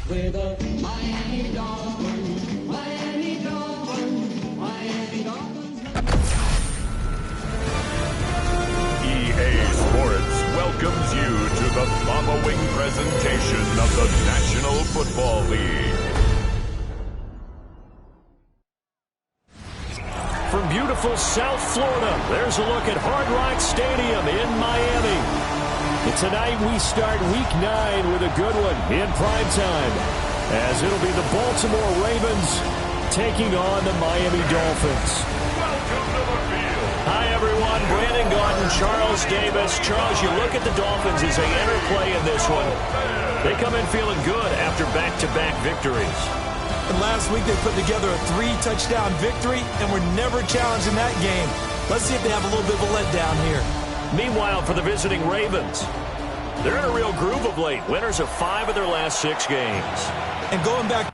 with the Miami Dolphins, Miami Dolphins, Miami Dolphins. EA Sports welcomes you to the following presentation of the National Football League. From beautiful South Florida, there's a look at Hard Rock Stadium in Miami. And tonight we start Week 9 with a good one in primetime, as it'll be the Baltimore Ravens taking on the Miami Dolphins. Welcome to the field. Hi, everyone. Brandon Gaudin, Charles Davis. Charles, you look at the Dolphins as they enter play in this one. They come in feeling good after back-to-back victories. And last week they put together a 3-touchdown victory and were never challenged in that game. Let's see if they have a little bit of a letdown here. Meanwhile, for the visiting Ravens, they're in a real groove of late. Winners of 5 of their last 6 games. And going back...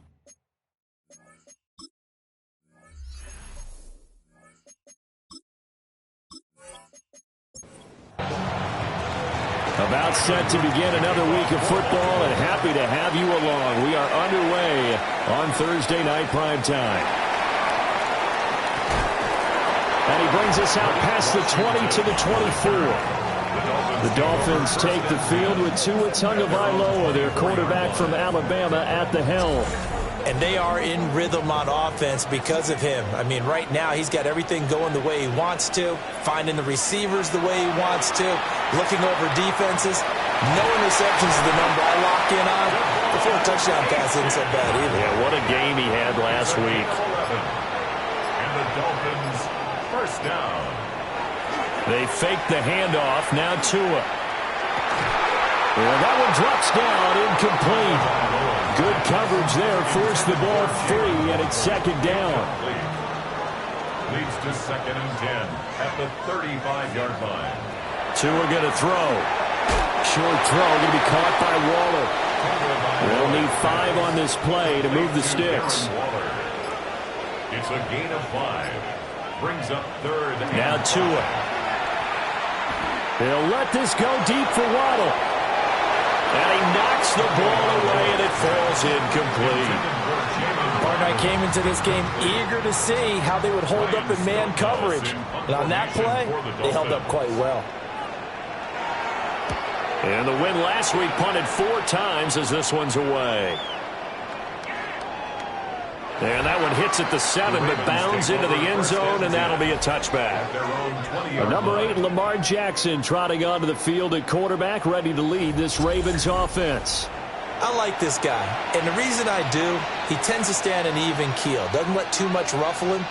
About set to begin another week of football, and happy to have you along. We are underway on Thursday night primetime. And he brings us out past the 20 to the 24. The Dolphins take the field with Tua Tagovailoa, their quarterback from Alabama, at the helm. And they are in rhythm on offense because of him. I mean, right now he's got everything going the way he wants to, finding the receivers the way he wants to, looking over defenses. No interceptions is the number I lock in on. The 4 touchdown pass isn't so bad either. Yeah, what a game he had last week. And the Dolphins first down. They fake the handoff. Now Tua. Well, that one drops down, incomplete. Good coverage there, forced the ball free, and it's second down. Leads to 2nd and 10 at the 35-yard line. Tua going to throw. Short throw going to be caught by Waller. They'll need 5 on this play to move the sticks. It's a gain of 5. Brings up 3rd. Now Tua. They'll let this go deep for Waddle. And he knocks the ball away, and it falls incomplete. Partner, I came into this game eager to see how they would hold up in man coverage. And on that play, they held up quite well. And the win last week punted 4 times as this one's away. And that one hits at the 7, but bounds into the end zone, and that'll be a touchback. Number 8, Lamar Jackson, trotting onto the field at quarterback, ready to lead this Ravens offense. I like this guy, and the reason I do, he tends to stand an even keel. Doesn't let too much ruffle him.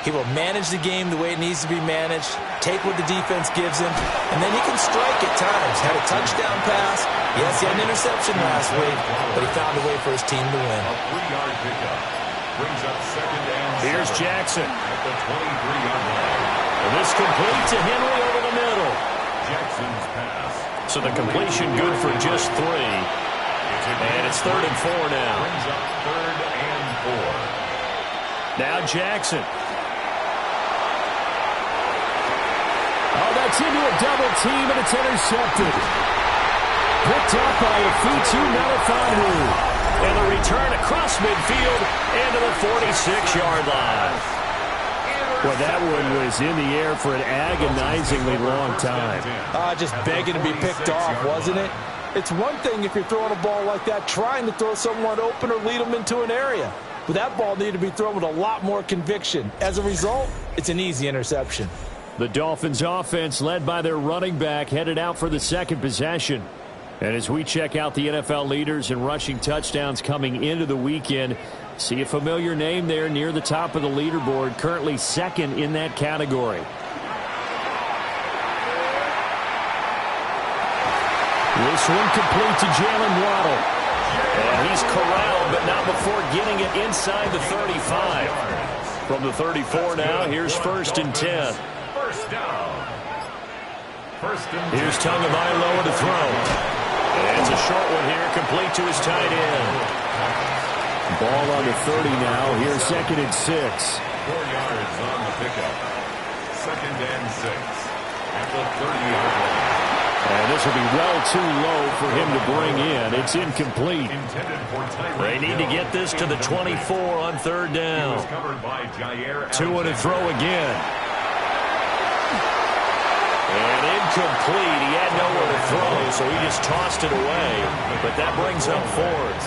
He will manage the game the way it needs to be managed, take what the defense gives him, and then he can strike at times. Had a touchdown pass. Yes, he had an interception last week, but he found a way for his team to win. A 3-yard pickup. Brings up 2nd and 7. Here's Jackson. At the 23-yard line. And this complete to Henry over the middle. Jackson's pass. So the completion good for just 3. And it's 3rd and 4 now. Brings up 3rd and 4. Now Jackson. Oh, that's into a double team, and it's intercepted. Picked up by Afitu Melifonwu. And the return across midfield into the 46-yard line. Well, that one was in the air for an agonizingly long time. Just begging to be picked off, wasn't it? It's one thing if you're throwing a ball like that, trying to throw someone open or lead them into an area. But that ball needed to be thrown with a lot more conviction. As a result, it's an easy interception. The Dolphins offense, led by their running back, headed out for the second possession. And as we check out the NFL leaders in rushing touchdowns coming into the weekend, see a familiar name there near the top of the leaderboard, currently 2nd in that category. This one complete to Jalen Waddle. And he's corralled, but not before getting it inside the 35. From the 34 now, here's 1st and 10. First down. Here's Tagovailoa to throw. And it's a short one here, complete to his tight end. Ball on the 30 now. Here's 2nd and 6. 4 yards on the pickup. 2nd and 6 at the 30-yard line. And this will be well too low for him to bring in. It's incomplete. They need to get this to the 24 on third down. 2 to throw again. And incomplete. He had nowhere to throw, so he just tossed it away. But that brings up fourth.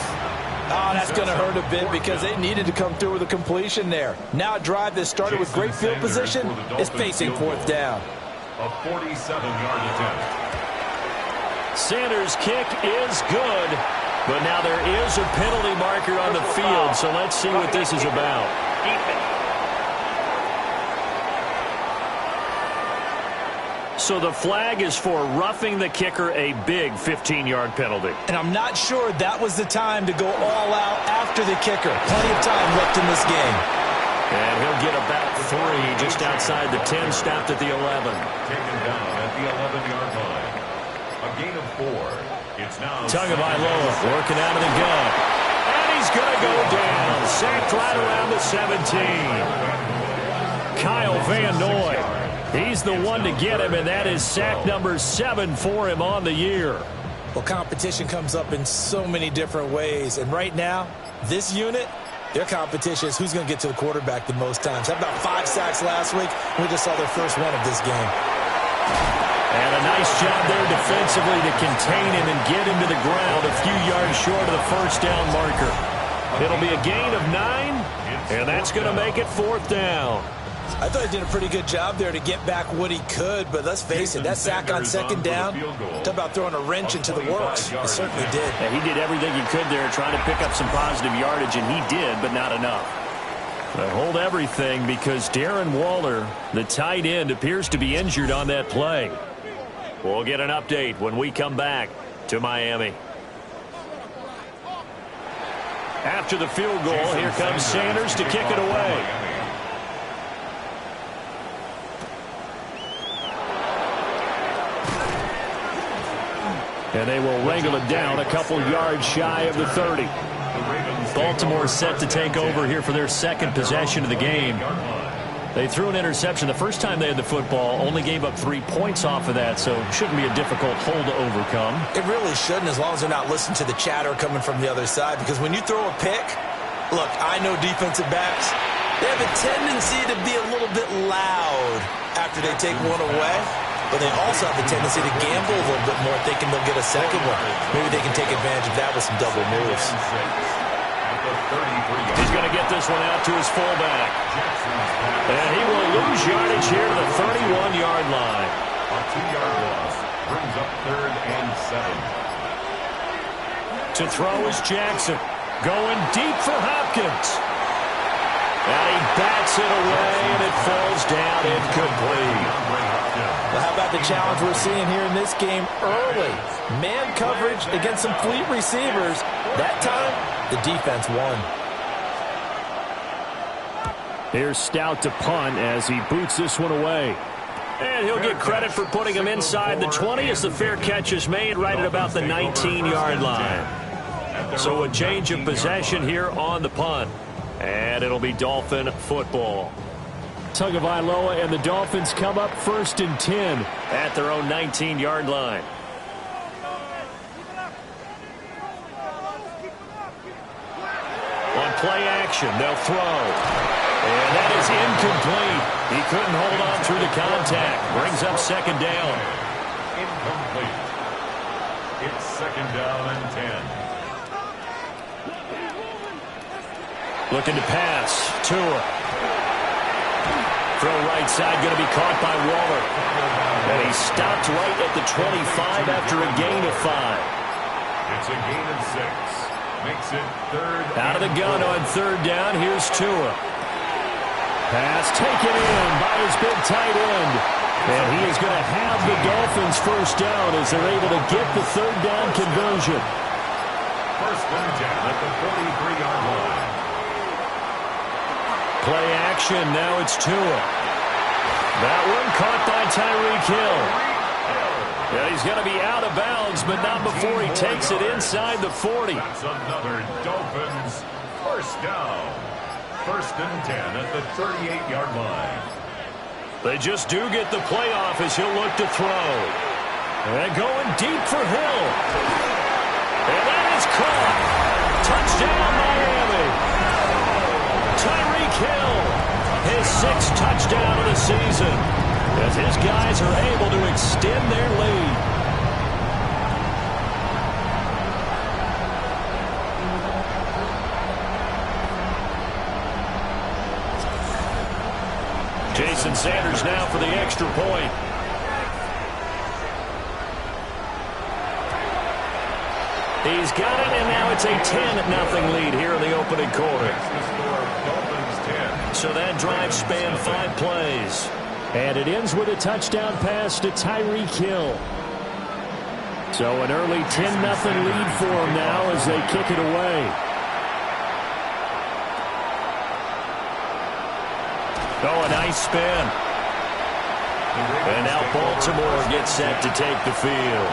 Oh, that's going to hurt a bit because they needed to come through with a completion there. Now a drive that started with great field position is facing fourth down. A 47-yard attempt. Sanders' kick is good, but now there is a penalty marker on the field, so let's see what this is about. So the flag is for roughing the kicker, a big 15-yard penalty. And I'm not sure that was the time to go all out after the kicker. Plenty of time left in this game. And he'll get about 3 just outside the 10, stopped at the 11. Taken down at the 11-yard line. A gain of 4. It's now Tagovailoa working out of the gun. And he's going to go down. Sacked right around the 17. Kyle Van Noy. He's the one to get him, and that is sack number 7 for him on the year. Well, competition comes up in so many different ways. And right now, this unit, their competition is who's going to get to the quarterback the most times. Had about 5 sacks last week. We just saw their first one of this game. And a nice job there defensively to contain him and get him to the ground a few yards short of the first down marker. It'll be a gain of 9, and that's going to make it fourth down. I thought he did a pretty good job there to get back what he could, but let's face it, that sack on second down, talk about throwing a wrench into the works. He certainly did. Yeah, he did everything he could there trying to pick up some positive yardage, and he did, but not enough. They hold everything because Darren Waller, the tight end, appears to be injured on that play. We'll get an update when we come back to Miami. After the field goal, here comes Sanders to kick it away. And they will wrangle it down a couple yards shy of the 30. Baltimore set to take over here for their second possession of the game. They threw an interception the first time they had the football, only gave up 3 points off of that, so it shouldn't be a difficult hole to overcome. It really shouldn't, as long as they're not listening to the chatter coming from the other side, because when you throw a pick, look, I know defensive backs, they have a tendency to be a little bit loud after they take one away. But they also have the tendency to gamble a little bit more, thinking they'll get a second one. Maybe they can take advantage of that with some double moves. He's going to get this one out to his fullback. And he will lose yardage here to the 31-yard line. A 2-yard loss brings up 3rd and 7. To throw is Jackson. Going deep for Hopkins. And he bats it away, and it falls down incomplete. Well, how about the challenge we're seeing here in this game early? Man coverage against some fleet receivers. That time, the defense won. Here's Stout to punt as he boots this one away. And he'll get credit for putting him inside the 20 as the fair catch is made right at about the 19-yard line. So a change of possession here on the punt. And it'll be Dolphin football. Tagovailoa and the Dolphins come up 1st and 10 at their own 19-yard line. On play action, they'll throw. And that is incomplete. He couldn't hold on through the contact. Brings up 2nd down. Incomplete. It's 2nd down and 10. Looking to pass. Tua. Throw right side, going to be caught by Waller. And he stopped right at the 25 after a gain of 5. It's a gain of 6. Makes it 3rd. Out of the gun on 3rd down. Here's Tua. Pass taken in by his big tight end. And he is going to have the Dolphins first down as they're able to get the 3rd down conversion. 1st and 10 at the 43-yard line. Play action, now it's Tua. That one caught by Tyreek Hill. Yeah, he's going to be out of bounds, but not before he takes it inside the 40. That's another Dolphins first down. 1st and 10 at the 38-yard line. They just do get the playoff as he'll look to throw. And going deep for Hill. And that is caught. Touchdown, Miami. Tyreek Hill, his 6th touchdown of the season, as his guys are able to extend their lead. Jason Sanders now for the extra point. He's got it, and now it's a 10-0 lead here in the opening quarter. So that drive spanned 5 plays. And it ends with a touchdown pass to Tyreek Hill. So an early 10-0 lead for them now as they kick it away. Oh, a nice spin. And now Baltimore gets set to take the field.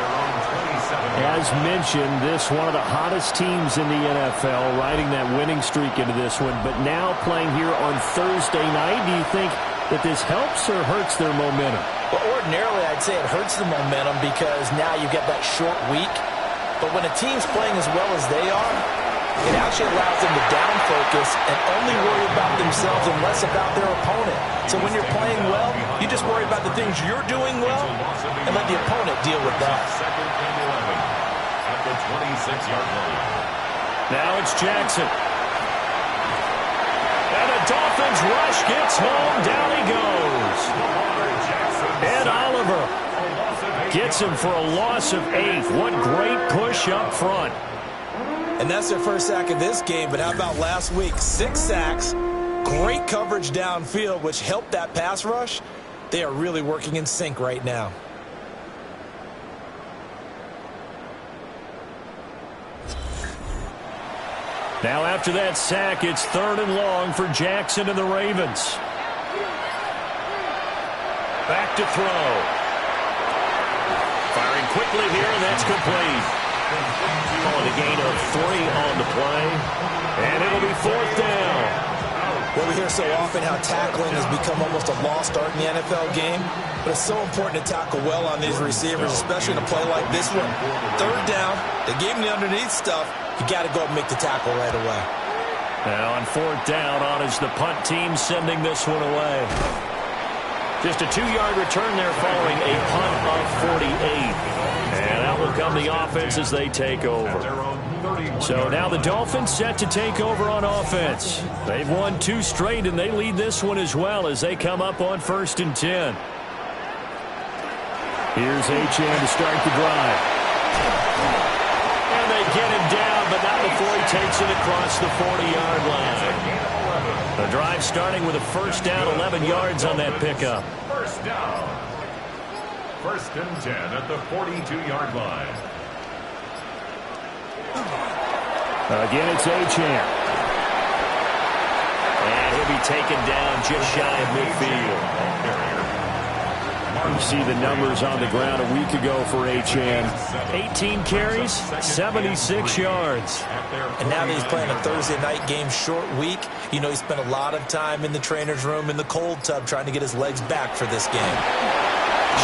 As mentioned, this one of the hottest teams in the NFL, riding that winning streak into this one, but now playing here on Thursday night. Do you think that this helps or hurts their momentum? Well, ordinarily, I'd say it hurts the momentum because now you get that short week. But when a team's playing as well as they are, it actually allows them to down focus and only worry about themselves and less about their opponent. So when you're playing well, you just worry about the things you're doing well and let the opponent deal with that. At the 26-yard line. Now it's Jackson. And the Dolphins rush gets home. Down he goes. Ed Oliver gets him for a loss of 8. What great push up front. And that's their first sack of this game, but how about last week? 6 sacks, great coverage downfield, which helped that pass rush. They are really working in sync right now. Now after that sack, it's 3rd and long for Jackson and the Ravens. Back to throw. Firing quickly here, and that's complete. On a gain of 3 on the play. And it'll be 4th down. Well, we hear so often how tackling has become almost a lost art in the NFL game. But it's so important to tackle well on these receivers, especially in a play like this one. 3rd down, they gave him the underneath stuff. You got to go and make the tackle right away. Now on 4th down, on is the punt team sending this one away. Just a 2-yard return there following a punt of 48. And out will come the offense as they take over. So now the Dolphins set to take over on offense. They've won 2 straight, and they lead this one as well as they come up on 1st and 10. Here's Achane to start the drive. And they get him down, but not before he takes it across the 40-yard line. The drive starting with a 1st down, 11 yards on that pickup. 1st down. 1st and 10 at the 42-yard line. Again, it's Achane. And he'll be taken down just shy of midfield. You see the numbers on the ground a week ago for Achane. 18 carries, 76 yards. And now that he's playing a Thursday night game, short week, you know he spent a lot of time in the trainer's room in the cold tub trying to get his legs back for this game.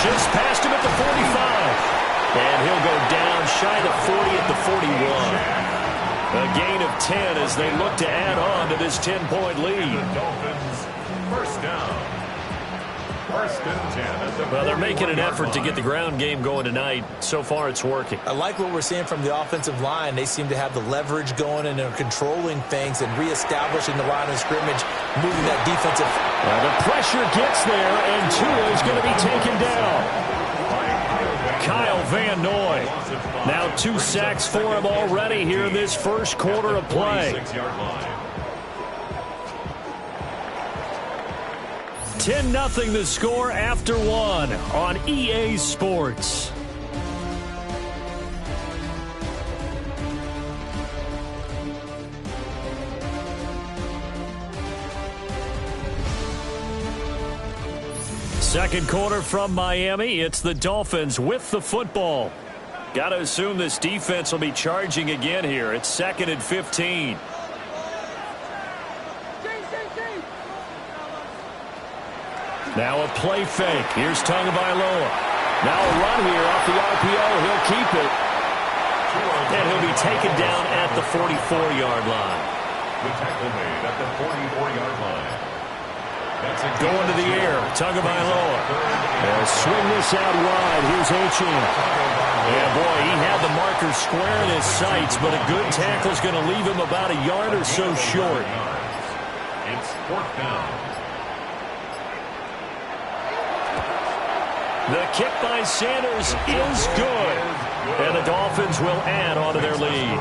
Shifts past him at the 45. And he'll go down shy of the 40 at the 41. A gain of 10 as they look to add on to this 10-point lead. The Dolphins, 1st down. 1st and 10 at the Well, they're making an effort to get the ground game going tonight. So far, it's working. I like what we're seeing from the offensive line. They seem to have the leverage going and they're controlling things and reestablishing the line of scrimmage, moving that defensive. Well, the pressure gets there, and Tua is going to be taken down. Kyle Van Noy. Now 2 sacks for him already here in this first quarter of play. 10-0 the score after 1 on EA Sports. Second quarter from Miami. It's the Dolphins with the football. Got to assume this defense will be charging again here. It's 2nd and 15. Now a play fake. Here's Tagovailoa. Now a run here off the RPO. He'll keep it. And he'll be taken down at the 44-yard line. The tackle made at the 44-yard line. Going to the air. Tagovailoa. They'll swing this out wide. Here's Achane. Yeah, boy, he had the marker square in his sights, but a good tackle is going to leave him about a yard or so short. It's fourth down. The kick by Sanders is good. And the Dolphins will add on to their lead.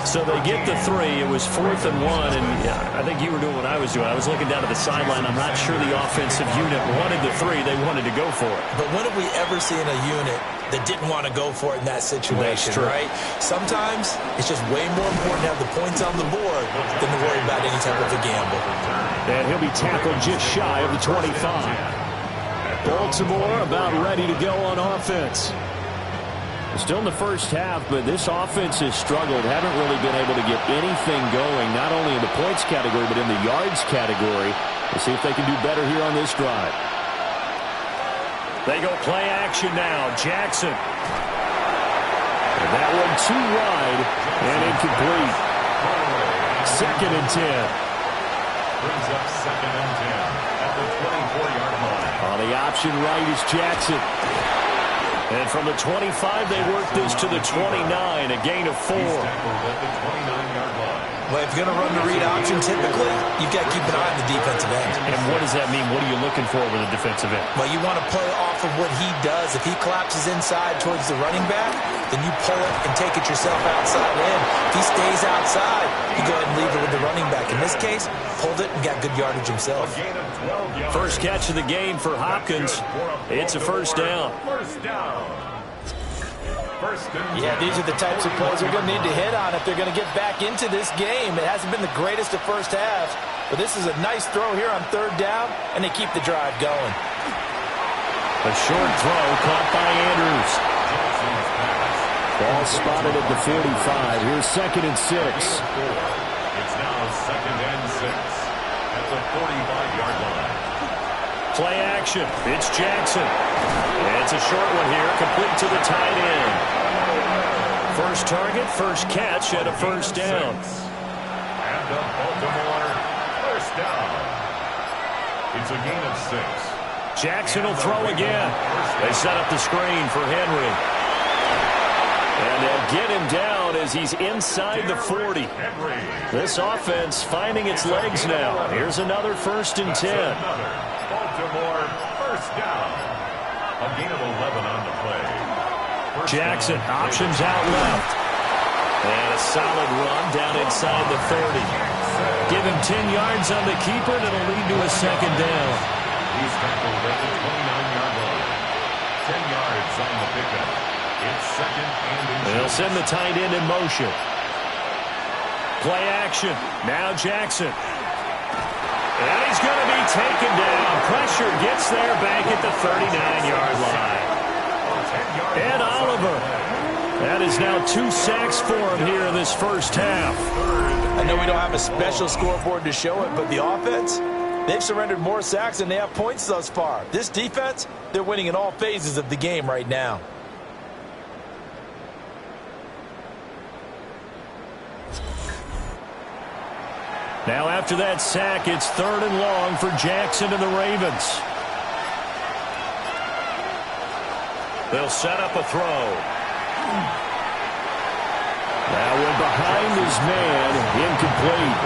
So they get the 3. It was 4th and 1, and I think you were doing what I was doing. I was looking down at the sideline. I'm not sure the offensive unit wanted the 3. They wanted to go for it. But when have we ever seen a unit that didn't want to go for it in that situation, right? Sometimes it's just way more important to have the points on the board than to worry about any type of a gamble. And he'll be tackled just shy of the 25. Baltimore about ready to go on offense. Still in the first half, but this offense has struggled. Haven't really been able to get anything going, not only in the points category, but in the yards category. We'll see if they can do better here on this drive. They go play action now. Jackson. And that one too wide and incomplete. 2nd and 10. Brings up 2nd and 10 at the 24-yard line. On the option right is Jackson. And from the 25, they work this to the 29, a gain of 4. He's tackled at the 29-yard line. Well, if you're going to run the read option, typically, you've got to keep an eye on the defensive end. And what does that mean? What are you looking for with a defensive end? Well, you want to play off of what he does. If he collapses inside towards the running back, then you pull it and take it yourself outside in. If he stays outside, you go ahead and leave it with the running back. In this case, pulled it and got good yardage himself. A gain of 12 yards. First catch of the game for Hopkins. It's a first down. First down. First and 10. Yeah, these are the types of plays they're going to need to hit on if they're going to get back into this game. It hasn't been the greatest of first halves, but this is a nice throw here on 3rd down, and they keep the drive going. A short throw caught by Andrews. Ball spotted at the 45. Here's 2nd and 6. It's now 2nd and 6 at the 45-yard line. Play action. It's Jackson. It's a short one here, complete to the tight end. First target, first catch at a first down. And the Baltimore first down. It's a gain of 6. Jackson will throw again. They set up the screen for Henry. And they'll get him down as he's inside the 40. This offense finding its legs now. Here's another 1st and 10. Baltimore first down. A gain of 11 on the play. Jackson options out left. And a solid run down inside the 30. Give him 10 yards on the keeper, and it'll lead to a 2nd down. He's tackled at the 29-yard line. 10 yards on the pickup. It's 2nd and 10. They'll send the tight end in motion. Play action. Now Jackson. And he's going to be taken down. Pressure gets there back at the 39-yard line. And Oliver. That is now 2 sacks for him here in this first half. I know we don't have a special scoreboard to show it, but the offense, they've surrendered more sacks than they have points thus far. This defense, they're winning in all phases of the game right now. Now after that sack, it's 3rd and long for Jackson and the Ravens. They'll set up a throw. That one behind his man, incomplete.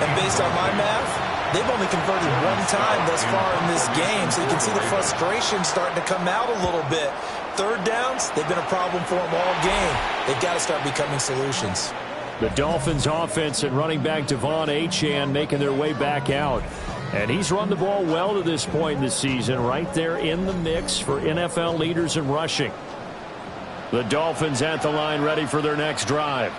And based on my math, they've only converted 1 time thus far in this game, so you can see the frustration starting to come out a little bit. 3rd downs, they've been a problem for them all game. They've got to start becoming solutions. The Dolphins offense and running back Devon Achane making their way back out. And he's run the ball well to this point in the season, right there in the mix for NFL leaders in rushing. The Dolphins at the line ready for their next drive.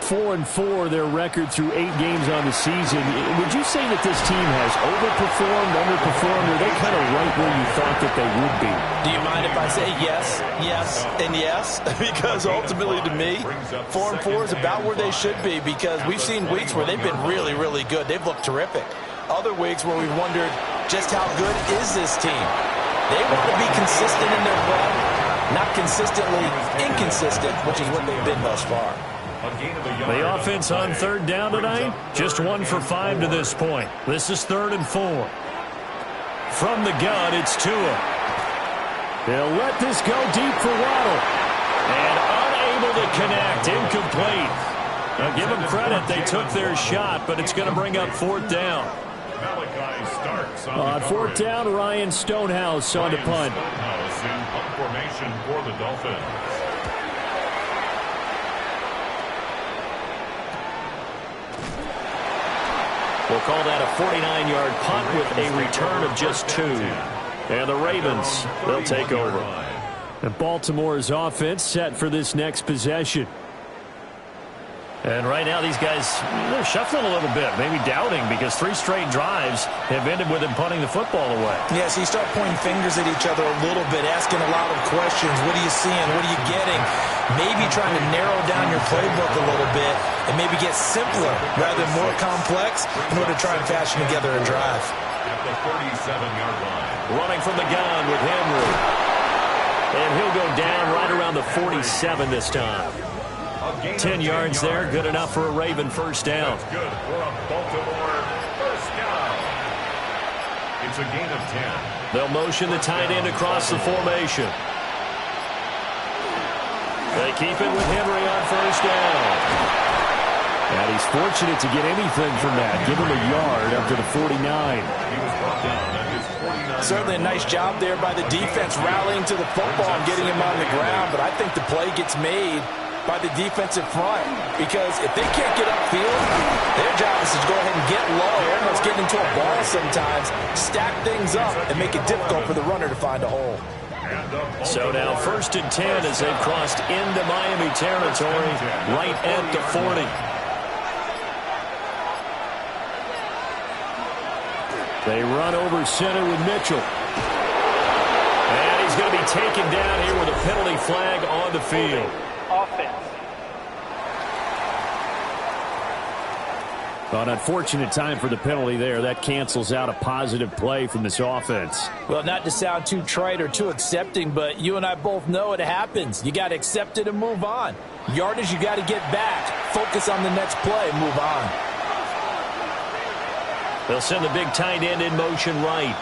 4-4 their record through 8 games on the season. Would you say that this team has overperformed, underperformed, or are they kind of right where you thought that they would be? Do you mind if I say yes, yes, and yes? Because ultimately to me, 4-4 is about where they should be, because we've seen weeks where they've been really, really good. They've looked terrific. Other weeks where we've wondered just how good is this team. They want to be consistent in their play, not consistently inconsistent, which is what they've been thus far. The offense on third down tonight, just 1 for 5 to this point. This is 3rd and 4. From the gun, it's Tua. They'll let this go deep for Waddle. And unable to connect, incomplete. Now give them credit, they took their shot, but it's going to bring up 4th down. On 4th down, Ryan Stonehouse on the punt. Stonehouse in punt formation for the Dolphins. We'll call that a 49-yard punt with a return of just 2. And the Ravens, they'll take over. And Baltimore's offense set for this next possession. And right now these guys, they're shuffling a little bit, maybe doubting, because 3 straight drives have ended with them punting the football away. Yeah, so you start pointing fingers at each other a little bit, asking a lot of questions. What are you seeing? What are you getting? Maybe trying to narrow down your playbook a little bit and maybe get simpler rather than more complex in order to try and fashion together a drive. At the 37-yard line. Running from the gun with Henry. And he'll go down right around the 47 this time. 10 yards there, good enough for a Raven first down. That's good for a Baltimore first down. It's a gain of 10. They'll motion the tight end across the formation. They keep it with Henry on first down. And he's fortunate to get anything from that. Give him a yard up to the 49. He was brought down at his 49. Certainly a nice job there by the defense rallying to the football and getting him on the ground, but I think the play gets made by the defensive front, because if they can't get upfield, their job is to go ahead and get low, almost get into a ball sometimes, stack things up, and make it difficult for the runner to find a hole. So now 1st and 10 as they've crossed into Miami territory right at the 40. They run over center with Mitchell. And he's going to be taken down here with a penalty flag on the field. Offense. An unfortunate time for the penalty there. That cancels out a positive play from this offense. Well, not to sound too trite or too accepting, but you and I both know it happens. You got to accept it and move on. Yardage, you got to get back. Focus on the next play, move on. They'll send the big tight end in motion right.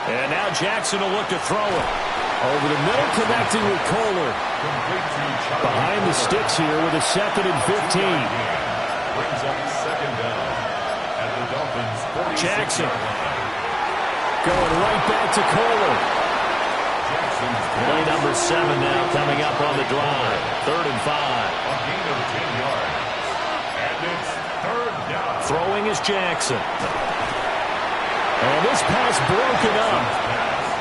And now Jackson will look to throw it. Over the middle, connecting with Kohler. Behind the sticks here with a 2nd and 15. Brings up 2nd down at the Dolphins 46. Jackson going right back to Kohler. Play number 7 now coming up on the drive. 3rd and 5. A gain of 10 yards. And it's 3rd down. Throwing is Jackson. And this pass broken up.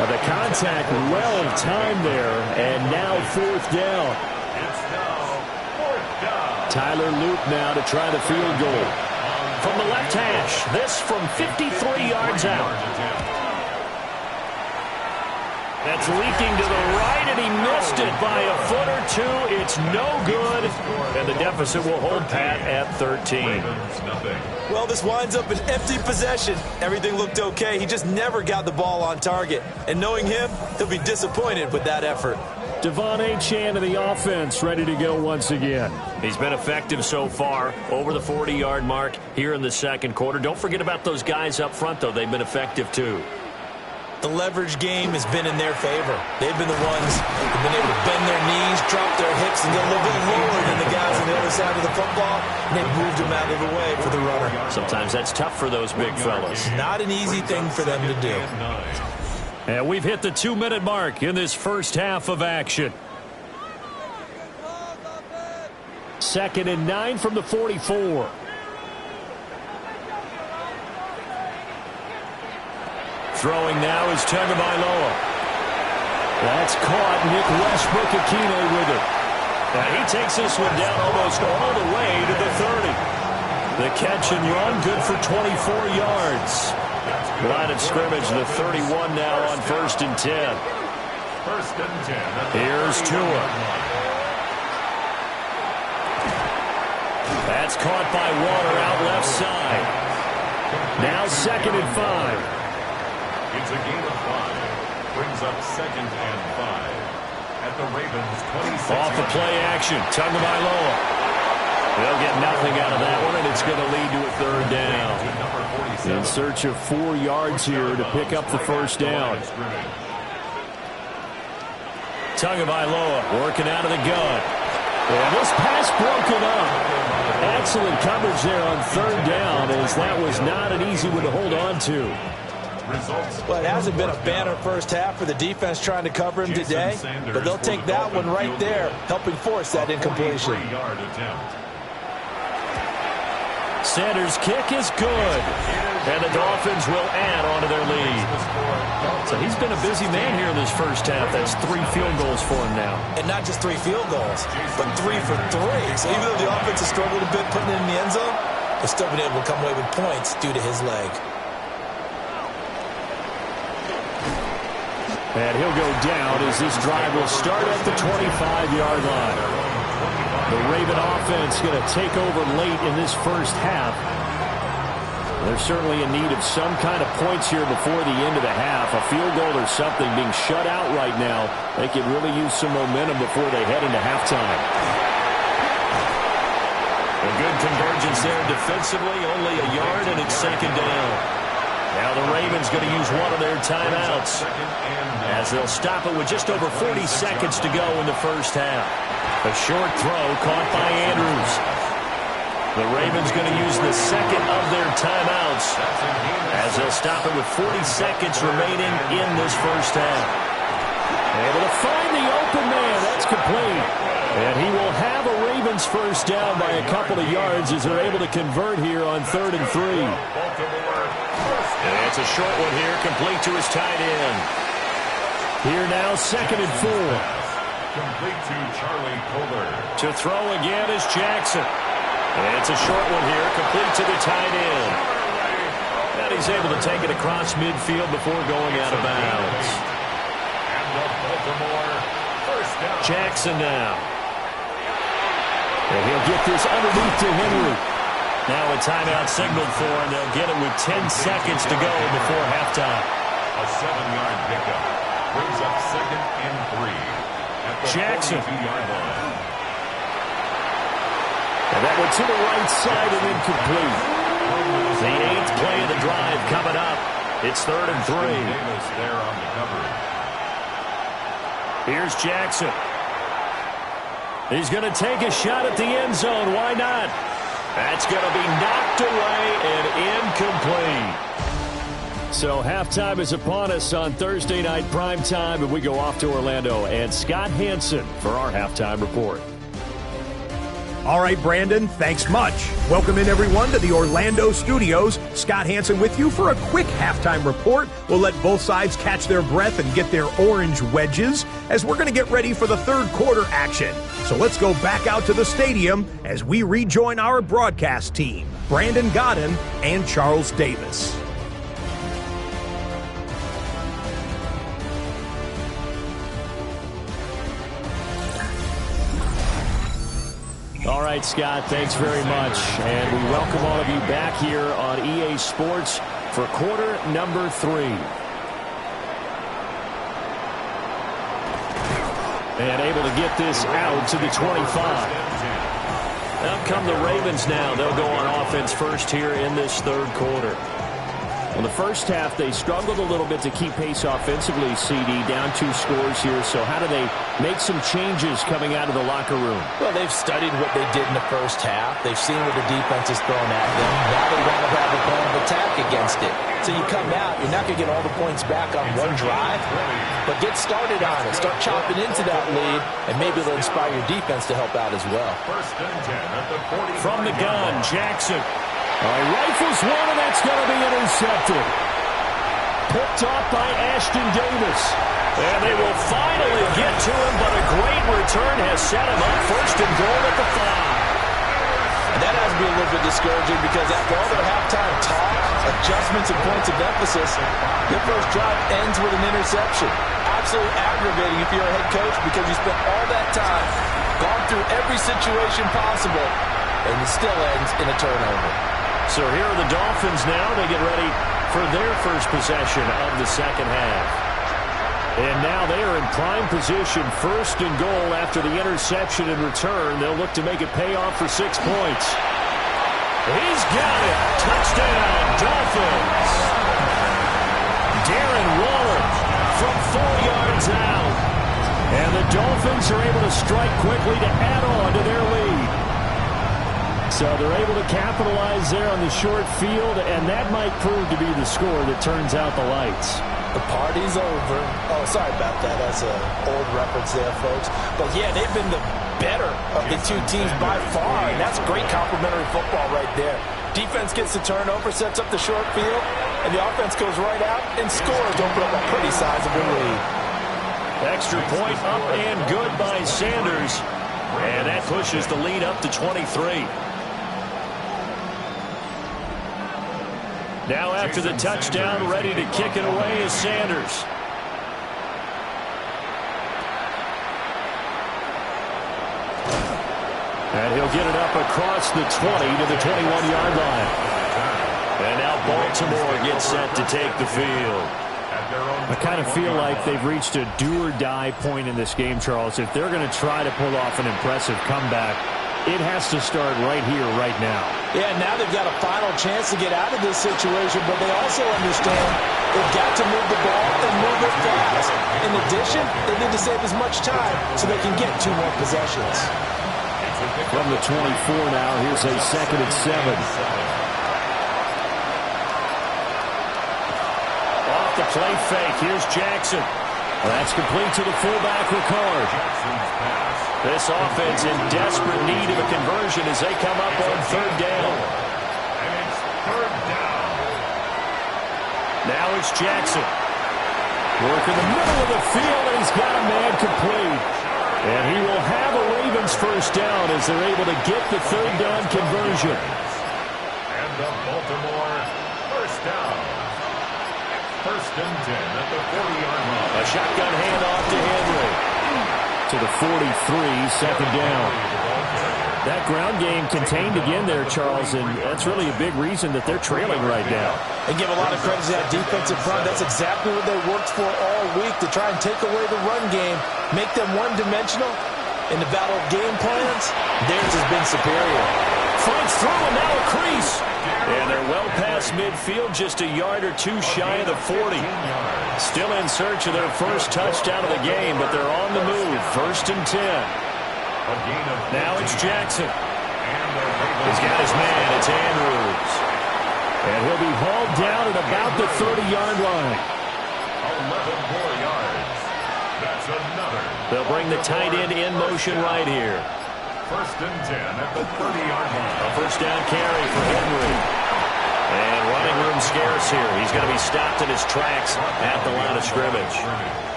The contact well timed there, and now 4th down. It's now 4th down. Tyler Loop now to try the field goal. From the left hash, this from 53 yards out. That's leaking to the right, and he missed it by a foot or 2. It's no good, and the deficit will hold pat at 13. Well, this winds up an empty possession. Everything looked okay. He just never got the ball on target. And knowing him, he'll be disappointed with that effort. Devon Achane of the offense ready to go once again. He's been effective so far, over the 40-yard mark here in the 2nd quarter. Don't forget about those guys up front, though. They've been effective, too. The leverage game has been in their favor. They've been the ones who've been able to bend their knees, drop their hips, and get a little bit lower than the guys on the other side of the football, and they've moved them out of the way for the runner. Sometimes that's tough for those big fellas. Not an easy thing for them to do. And we've hit the 2-minute mark in this first half of action. 2nd and 9 from the 44. Throwing now is Tagovailoa. That's caught. Nick Westbrook-Akine with it. And he takes this one down almost all the way to the 30. The catch and run, good for 24 yards. Line of scrimmage, the 31 now on 1st and 10. 1st and 10. Here's Tua. That's caught by Waller out left side. Now 2nd and 5. It's a gain of 5. Brings up 2nd and 5. At the Ravens 26. Off the play action. Tagovailoa. They'll get nothing out of that one, and it's going to lead to a 3rd down. In search of 4 yards here to pick up the 1st down. Tagovailoa working out of the gun. And this pass broken up. Excellent coverage there on 3rd down, as that was not an easy one to hold on to. Well, it hasn't been a banner first half for the defense trying to cover him today, but they'll take that one right there, helping force that incompletion. Sanders' kick is good, and the Dolphins will add on to their lead. So he's been a busy man here in this first half. That's 3 field goals for him now. And not just 3 field goals, but 3 for 3. So even though the offense has struggled a bit putting it in the end zone, they've still been able to come away with points due to his leg. And he'll go down as this drive will start at the 25-yard line. The Raven offense going to take over late in this first half. They're certainly in need of some kind of points here before the end of the half. A field goal or something being shut out right now. They could really use some momentum before they head into halftime. A good convergence there defensively. Only a yard, and it's 2nd down. Now the Ravens going to use one of their timeouts, as they'll stop it with just over 40 seconds to go in the first half. A short throw caught by Andrews. The Ravens going to use the 2nd of their timeouts, as they'll stop it with 40 seconds remaining in this first half. Able to find the open man. That's complete. And he will have a Ravens first down by a couple of yards as they're able to convert here on 3rd and 3. And it's a short one here, complete to his tight end. Here now, 2nd and 4. Complete to Charlie Kohler. To throw again is Jackson. And it's a short one here, complete to the tight end. And he's able to take it across midfield before going out of bounds. And the Baltimore first down. Jackson now. And he'll get this underneath to Henry. Now a timeout signaled for, and they'll get it with 10 seconds to go before halftime. A 7-yard pickup. Brings up 2nd and 3. At the Jackson. 42-yard line. And that one to the right side and incomplete. The 8th play of the drive coming up. It's 3rd and 3. Davis there on the coverage. Here's Jackson. He's going to take a shot at the end zone. Why not? That's going to be knocked away and incomplete. So halftime is upon us on Thursday night primetime, and we go off to Orlando. And Scott Hansen for our halftime report. All right, Brandon, thanks much. Welcome in, everyone, to the Orlando studios. Scott Hansen with you for a quick halftime report. We'll let both sides catch their breath and get their orange wedges as we're going to get ready for the 3rd quarter action. So let's go back out to the stadium as we rejoin our broadcast team, Brandon Godden and Charles Davis. All right, Scott, thanks very much. And we welcome all of you back here on EA Sports for quarter number 3. And able to get this out to the 25. Out come the Ravens now. They'll go on offense first here in this 3rd quarter. In the first half, they struggled a little bit to keep pace offensively, CD, down 2 scores here. So how do they make some changes coming out of the locker room? Well, they've studied what they did in the first half. They've seen what the defense has thrown at them. Now they want to have a plan of attack against it. So you come out, you're not going to get all the points back on one drive, but get started on it. Start chopping into that lead, and maybe it'll inspire your defense to help out as well. First and 10 at the 40. From the gun, Jackson. Rifles one, and that's going to be intercepted. Picked off by Ashton Davis. And they will finally get to him, but a great return has set him up. 1st and goal at the 5. And that has to be a little bit discouraging because after all their halftime talk, adjustments, and points of emphasis, their first drive ends with an interception. Absolutely aggravating if you're a head coach because you spent all that time, gone through every situation possible, and it still ends in a turnover. So here are the Dolphins now. They get ready for their first possession of the second half. And now they are in prime position, first and goal after the interception and return. They'll look to make it pay off for 6 points. He's got it. Touchdown, Dolphins. Darren Waller from 4 yards out. And the Dolphins are able to strike quickly to add on to their lead. So they're able to capitalize there on the short field, and that might prove to be the score that turns out the lights. The party's over. Oh, sorry about that. That's an old reference there, folks. But, yeah, they've been the better of the two teams by far, and that's great complimentary football right there. Defense gets the turnover, sets up the short field, and the offense goes right out and scores to open up a pretty sizable lead. Extra point up and good by Sanders, and that pushes the lead up to 23. Now after the touchdown, ready to kick it away is Sanders. And he'll get it up across the 20 to the 21-yard line. And now Baltimore gets set to take the field. I kind of feel like they've reached a do-or-die point in this game, Charles. If they're going to try to pull off an impressive comeback, it has to start right here, right now. Yeah, now they've got a final chance to get out of this situation, but they also understand they've got to move the ball and move it fast. In addition, they need to save as much time so they can get 2 more possessions. From the 24 now, here's a 2nd and 7. Off the play fake, here's Jackson. That's complete to the fullback, Ricard. This offense in desperate need of a conversion as they come up on 3rd down. And it's 3rd down. Now it's Jackson. Work in the middle of the field, and he's got a man complete. And he will have a Ravens first down as they're able to get the 3rd down conversion. And the Baltimore first down. 1st and 10 at the 40-yard line. A shotgun handoff to Henry. To the 43, 2nd down. That ground game contained again there, Charles, and that's really a big reason that they're trailing right now. And give a lot of credit to that defensive front. That's exactly what they worked for all week, to try and take away the run game, make them one-dimensional. In the battle of game plans, theirs has been superior. Fights through, and now a crease. And they're well past midfield, just a yard or 2 shy of the 40. Still in search of their first touchdown of the game, but they're on the move. 1st and 10. Now it's Jackson. He's got his man. It's Andrews. And he'll be hauled down at about the 30-yard line. 11 more yards. That's another. They'll bring the tight end in motion right here. 1st and 10 at the 30-yard line. A first down carry for Henry. And running room scarce here. He's going to be stopped in his tracks at the line of scrimmage.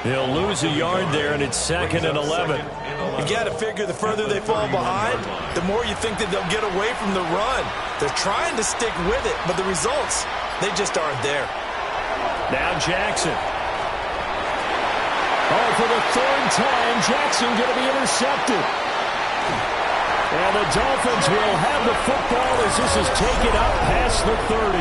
He'll lose a yard there, and it's 2nd and 11. You got to figure the further they fall behind, the more you think that they'll get away from the run. They're trying to stick with it, but the results, they just aren't there. Now Jackson. Oh, for the 3rd time, Jackson going to be intercepted. And the Dolphins will have the football as this is taken up past the 30.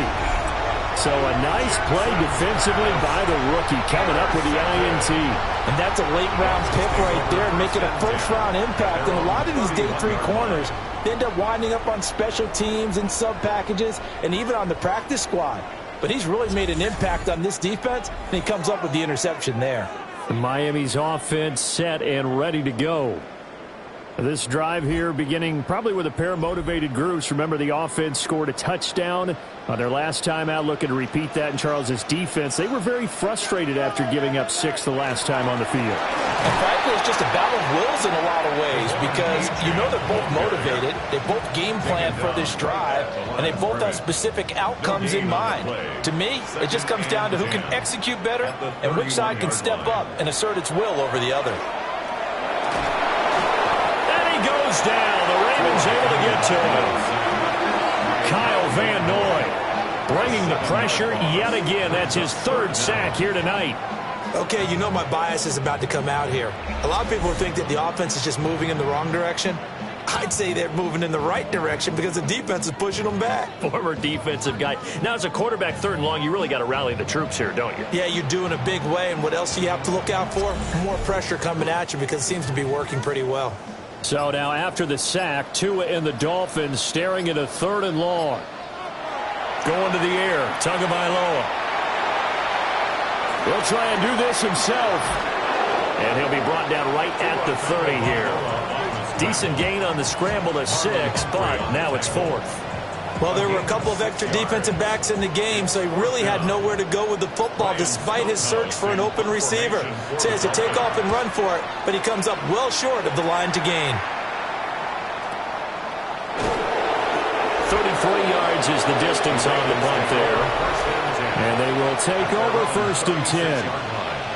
So a nice play defensively by the rookie coming up with the INT. And that's a late-round pick right there, making a first-round impact. And a lot of these day 3 corners, they end up winding up on special teams and sub-packages and even on the practice squad. But he's really made an impact on this defense, and he comes up with the interception there. Miami's offense set and ready to go. This drive here beginning probably with a pair of motivated groups. Remember, the offense scored a touchdown on their last time out. Looking to repeat that in Charles's defense. They were very frustrated after giving up 6 the last time on the field. And frankly, it's just a battle of wills in a lot of ways, because you know they're both motivated. They both game plan for this drive, and they both have specific outcomes in mind. To me, it just comes down to who can execute better and which side can step up and assert its will over the other. Goes down. The Ravens able to get to him. Kyle Van Noy bringing the pressure yet again. That's his 3rd sack here tonight. Okay, you know my bias is about to come out here. A lot of people think that the offense is just moving in the wrong direction. I'd say they're moving in the right direction because the defense is pushing them back. Former defensive guy. Now, as a quarterback, 3rd and long, you really got to rally the troops here, don't you? Yeah, you do in a big way. And what else do you have to look out for? More pressure coming at you because it seems to be working pretty well. So now after the sack, Tua and the Dolphins staring at a 3rd and long. Going to the air, Tagovailoa. He'll try and do this himself. And he'll be brought down right at the 30 here. Decent gain on the scramble to 6, but now it's 4th. Well, there were a couple of extra defensive backs in the game, so he really had nowhere to go with the football despite his search for an open receiver. So he has to take off and run for it, but he comes up well short of the line to gain. 33 yards is the distance on the punt there. And they will take over 1st and 10.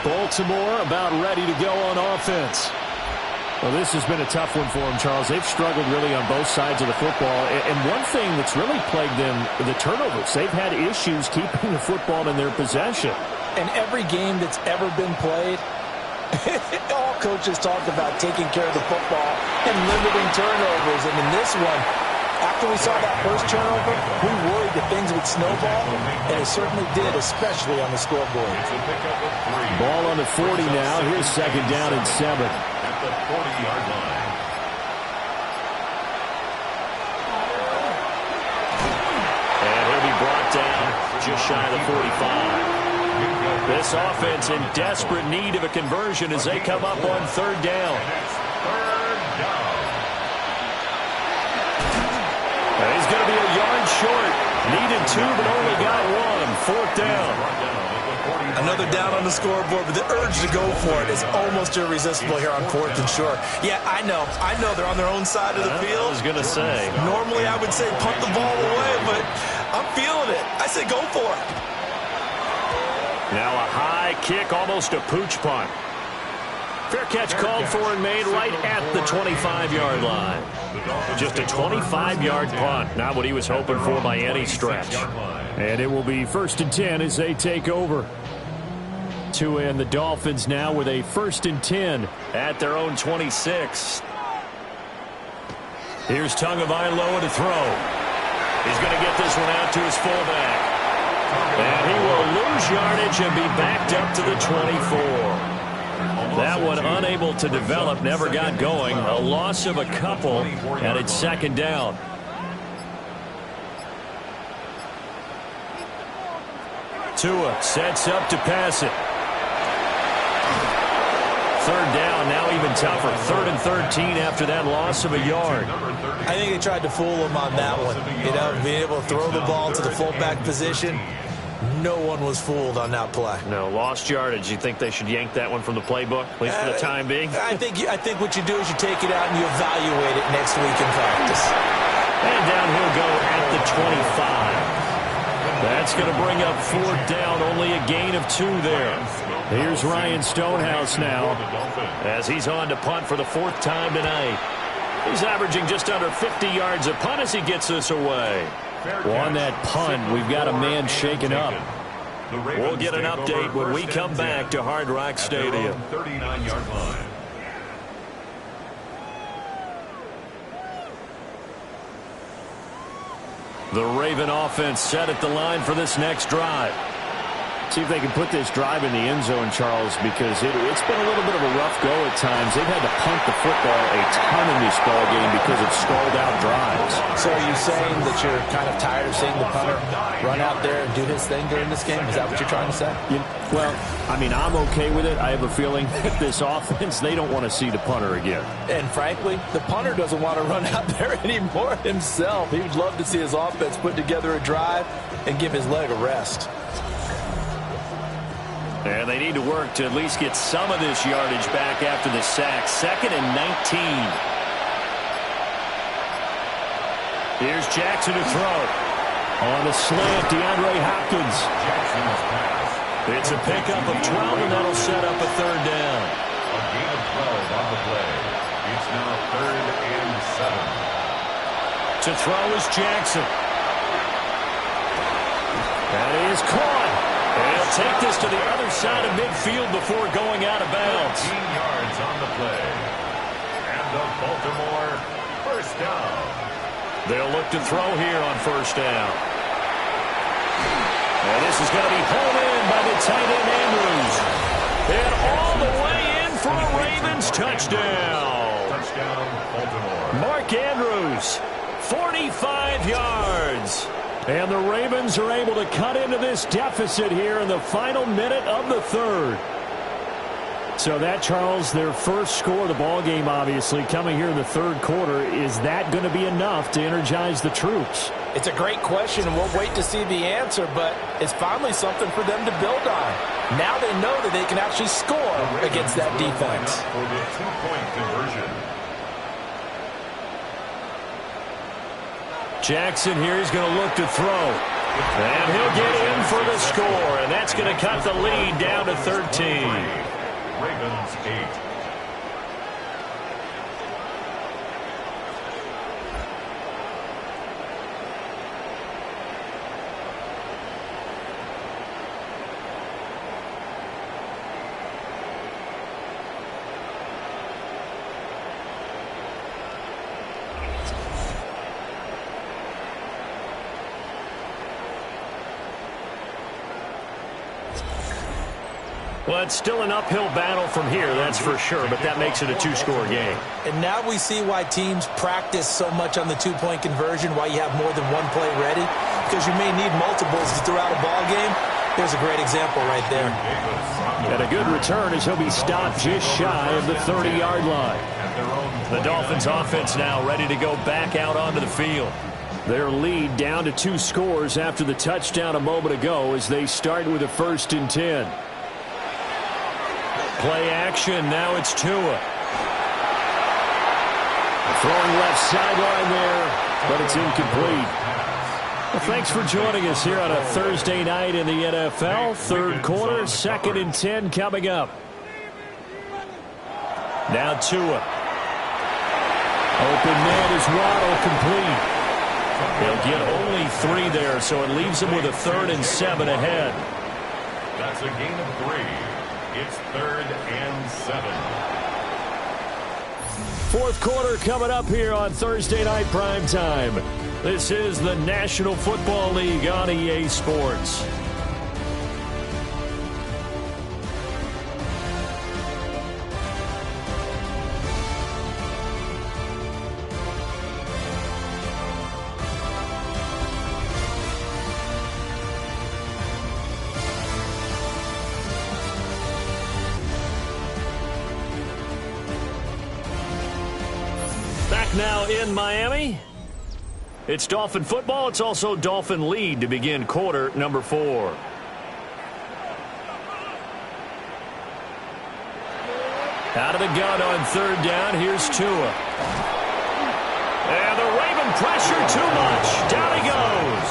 Baltimore about ready to go on offense. Well, this has been a tough one for them, Charles. They've struggled really on both sides of the football. And one thing that's really plagued them, the turnovers. They've had issues keeping the football in their possession. And every game that's ever been played, all coaches talk about taking care of the football and limiting turnovers. And in this one, after we saw that first turnover, we worried that things would snowball, and it certainly did, especially on the scoreboard. Ball on the 40 now. Here's 2nd down and 7. At the 40-yard line. And he'll be brought down just shy of the 45. This offense in desperate need of a conversion as they come up on 3rd down. He's going to be a yard short. Needed 2, but only got 1. 4th down. Another down on the scoreboard, but the urge to go for it is almost irresistible here on 4th and short. Yeah, I know they're on their own side of the field. I was going to say. Normally I would say punt the ball away, but I'm feeling it. I say go for it. Now a high kick, almost a pooch punt. Fair catch called for and made right at the 25-yard line. Just a 25-yard punt, not what he was hoping for by any stretch. And it will be 1st and 10 as they take over. Tua and the Dolphins now with a 1st and 10 at their own 26. Here's Tagovailoa to throw. He's going to get this one out to his fullback. And he will lose yardage and be backed up to the 24. That one unable to develop, never got going. A loss of a couple, and it's 2nd down. Tua sets up to pass it. 3rd down, now even tougher. 3rd and 13 after that loss of a yard. I think they tried to fool him on that one. Being able to throw the ball to the fullback position. No one was fooled on that play. No, lost yardage. You think they should yank that one from the playbook, at least for the time being? I think what you do is you take it out and you evaluate it next week in practice. And down he'll go at the 25. That's going to bring up 4th down, only a gain of 2 there. Here's Ryan Stonehouse now as he's on to punt for the 4th time tonight. He's averaging just under 50 yards a punt as he gets this away. Well, on that punt, we've got a man shaken up. We'll get an update when we come back to Hard Rock Stadium. 39-yard line. The Raven offense set at the line for this next drive. See if they can put this drive in the end zone, Charles, because it's been a little bit of a rough go at times. They've had to punt the football a ton in this ball game because of stalled out drives. So are you saying that you're kind of tired of seeing the punter run out there and do his thing during this game? Is that what you're trying to say? Well, I mean, I'm okay with it. I have a feeling that this offense, they don't want to see the punter again. And frankly, the punter doesn't want to run out there anymore himself. He would love to see his offense put together a drive and give his leg a rest. And they need to work to at least get some of this yardage back after the sack. 2nd and 19. Here's Jackson to throw. On the slant, DeAndre Hopkins. It's a pickup of 12, and that'll set up a 3rd down. A gain of 12 on the play. It's now 3rd and 7. To throw is Jackson. That is caught. He'll take this to the other side of midfield before going out of bounds. 15 yards on the play. And the Baltimore first down. They'll look to throw here on first down. And this is going to be pulled in by the tight end Andrews. And all the way in for a Ravens touchdown. Touchdown, Baltimore. Mark Andrews, 45 yards. And the Ravens are able to cut into this deficit here in the final minute of the third. So that, Charles, their first score of the ball game, obviously, coming here in the third quarter. Is that going to be enough to energize the troops? It's a great question, and we'll wait to see the answer, but it's finally something for them to build on. Now they know that they can actually score against that defense. For the two-point conversion. Jackson here is going to look to throw. And he'll get in for the score, and that's going to cut the lead down to 13. Ravens 8. Well, it's still an uphill battle from here, that's for sure, but that makes it a two-score game. And now we see why teams practice so much on the two-point conversion, why you have more than one play ready, because you may need multiples throughout a ball game. There's a great example right there. And a good return as he'll be stopped just shy of the 30-yard line. The Dolphins offense now ready to go back out onto the field. Their lead down to 2 scores after the touchdown a moment ago as they start with a 1st and 10. Play action, now it's Tua. Throwing left sideline there, but it's incomplete. Well, thanks for joining us here on a Thursday night in the NFL. Third quarter, 2nd and 10 coming up. Now Tua. Open man is Waddle, complete. They'll get only 3 there, so it leaves them with a 3rd and 7 ahead. That's a gain of 3. It's 3rd and 7. Fourth quarter coming up here on Thursday Night Primetime. This is the National Football League on EA Sports. Now in Miami, it's Dolphin football. It's also Dolphin lead to begin quarter number 4. Out of the gun on 3rd down. Here's Tua. And the Raven pressure too much. Down he goes.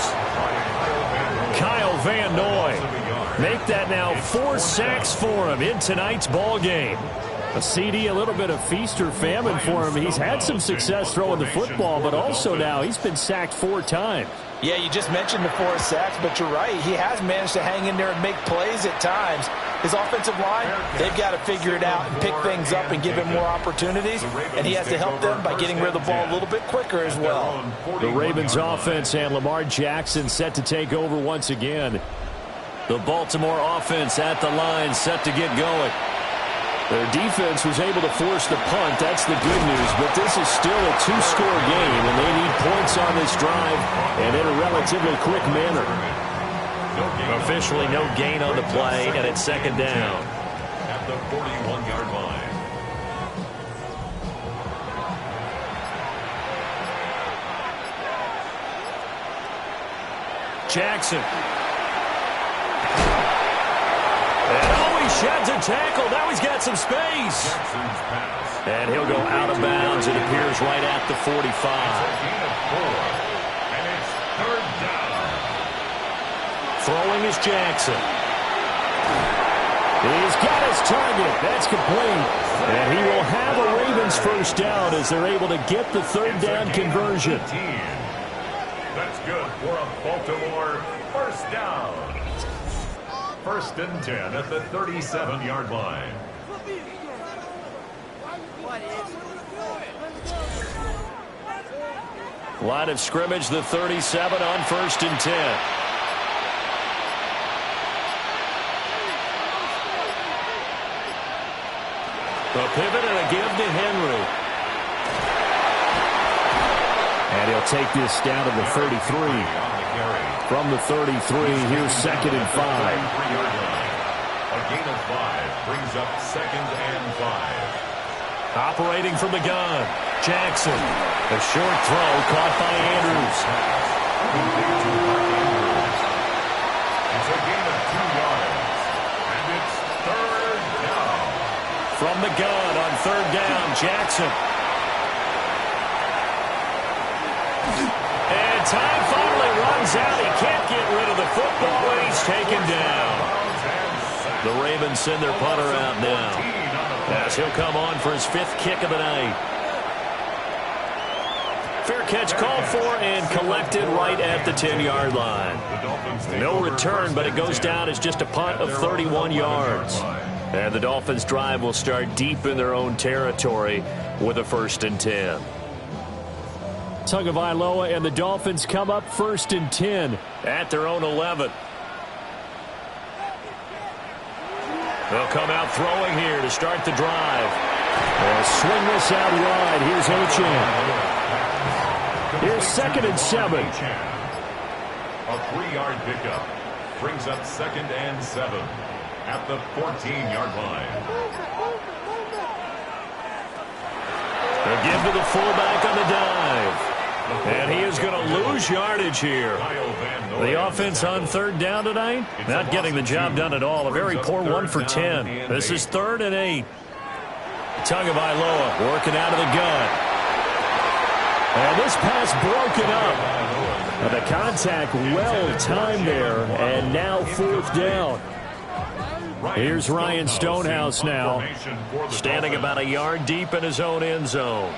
Kyle Van Noy. Make that now 4 sacks for him in tonight's ball game. A CD, a little bit of feast or famine for him. He's had some success throwing the football, but also now he's been sacked 4 times. Yeah, you just mentioned the 4 sacks, but you're right. He has managed to hang in there and make plays at times. His offensive line, they've got to figure it out and pick things up and give him more opportunities, and he has to help them by getting rid of the ball a little bit quicker as well. The Ravens offense and Lamar Jackson set to take over once again. The Baltimore offense at the line set to get going. Their defense was able to force the punt. That's the good news. But this is still a 2-score game, and they need points on this drive and in a relatively quick manner. Officially no gain on the play, and it's 2nd down. At the 41-yard line. Jackson. Sheds a tackle. Now he's got some space. And he'll go out of bounds. It appears right at the 45. And it's 3rd down. Throwing is Jackson. He's got his target. That's complete. And he will have a Ravens first down as they're able to get the 3rd down conversion. That's good for a Baltimore first down. First and 10 at the 37-yard line. Line of scrimmage, the 37 on first and 10. The pivot and a give to Henry. And he'll take this down to the 33. From the 33, here's second and 5. A gain of 5 brings up second and 5. Operating from the gun, Jackson. A short throw caught by Andrews. It's a gain of 2 yards. And it's third down. From the gun on third down, Jackson. And time finally runs out. He can't get rid of the football, and he's taken down. The Ravens send their punter out now, as he'll come on for his 5th kick of the night. Fair catch called for and collected right at the 10-yard line. No return, but it goes down as just a punt of 31 yards. And the Dolphins' drive will start deep in their own territory with a first and 10. Tagovailoa and the Dolphins come up first and 10 at their own 11. They'll come out throwing here to start the drive. They'll swing this out wide. Here's Achane. Here's second and 7. A 3-yard pickup brings up second and 7 at the 14-yard line. They'll give to the fullback on the dive. And he is going to lose yardage here. The offense on third down tonight, not getting the job done at all. A very poor 1 for 10. This is 3rd and 8. Tagovailoa working out of the gun. And this pass broken up. And the contact well timed there. And now 4th down. Here's Ryan Stonehouse now, standing about a yard deep in his own end zone.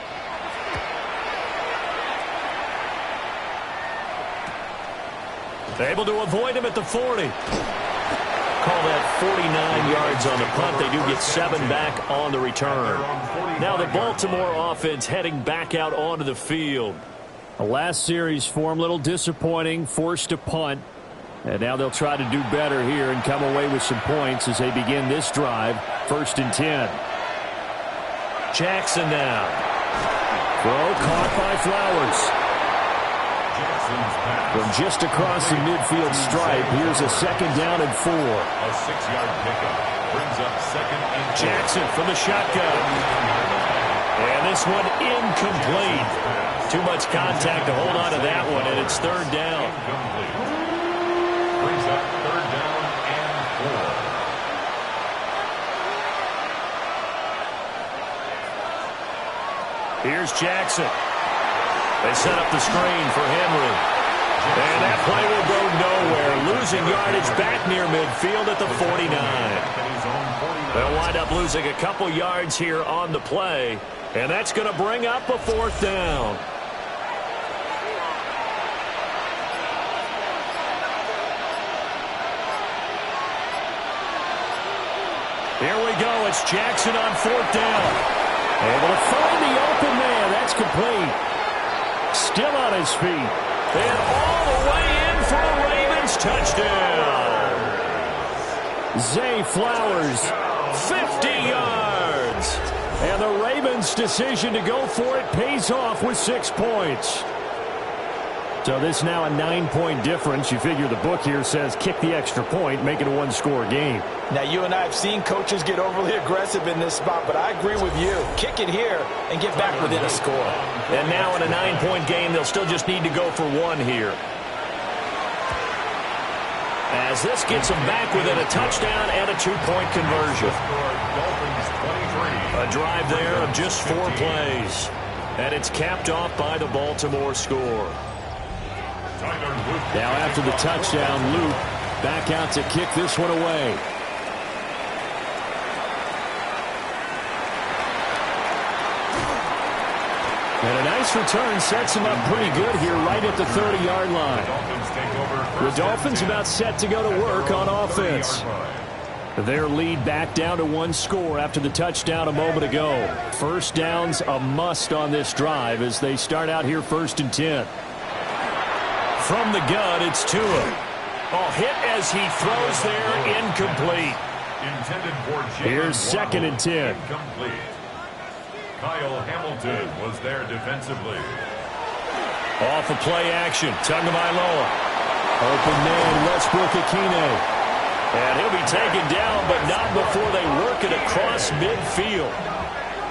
Able to avoid him at the 40. Call that 49 yards on the punt. They do get 7 back on the return. Now the Baltimore offense heading back out onto the field. The last series form, a little disappointing, forced to punt. And now they'll try to do better here and come away with some points as they begin this drive. First and 10. Jackson now. Throw caught by Flowers. From just across the midfield stripe, here's a second down and 4. A 6-yard pickup brings up second and 4. Jackson from the shotgun. And this one incomplete. Too much contact to hold on to that one, and it's third down. Brings up third down and 4. Here's Jackson. They set up the screen for Henry. And that play will go nowhere. Losing yardage back near midfield at the 49. They'll wind up losing a couple yards here on the play. And that's going to bring up a 4th down. Here we go. It's Jackson on 4th down. Able to find the open man. That's complete. Still on his feet. And all the way in for a Ravens touchdown. Zay Flowers, 50 yards. And the Ravens' decision to go for it pays off with 6 points. So this now a 9-point difference. You figure the book here says kick the extra point, make it a 1-score game. Now, you and I have seen coaches get overly aggressive in this spot, but I agree with you. Kick it here and get back within a score. And now in a 9-point game, they'll still just need to go for 1 here. As this gets them back within a touchdown and a 2-point conversion. A drive there of just 4 plays. And it's capped off by the Baltimore score. Now after the touchdown, Luke back out to kick this one away. And a nice return sets him up pretty good here right at the 30-yard line. The Dolphins about set to go to work on offense. Their lead back down to 1 score after the touchdown a moment ago. First down's a must on this drive as they start out here 1st and 10. From the gun, it's Tua. Oh, hit as he throws there, incomplete. Here's 2nd and 10. Incomplete. Kyle Hamilton was there defensively. Off of play action, Tagovailoa. Open man, Westbrook-Ikhine. And he'll be taken down, but not before they work it across midfield.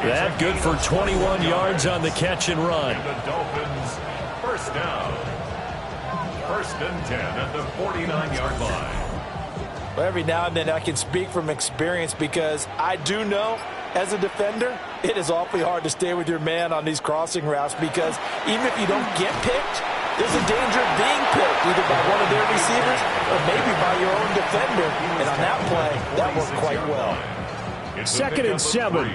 That good for 21 yards on the catch and run. And the Dolphins, first down. 1st and 10 at the 49-yard line. Well, every now and then I can speak from experience because I do know, as a defender, it is awfully hard to stay with your man on these crossing routes because even if you don't get picked, there's a danger of being picked either by one of their receivers or maybe by your own defender. And on that play, that worked quite well. 2nd and 7.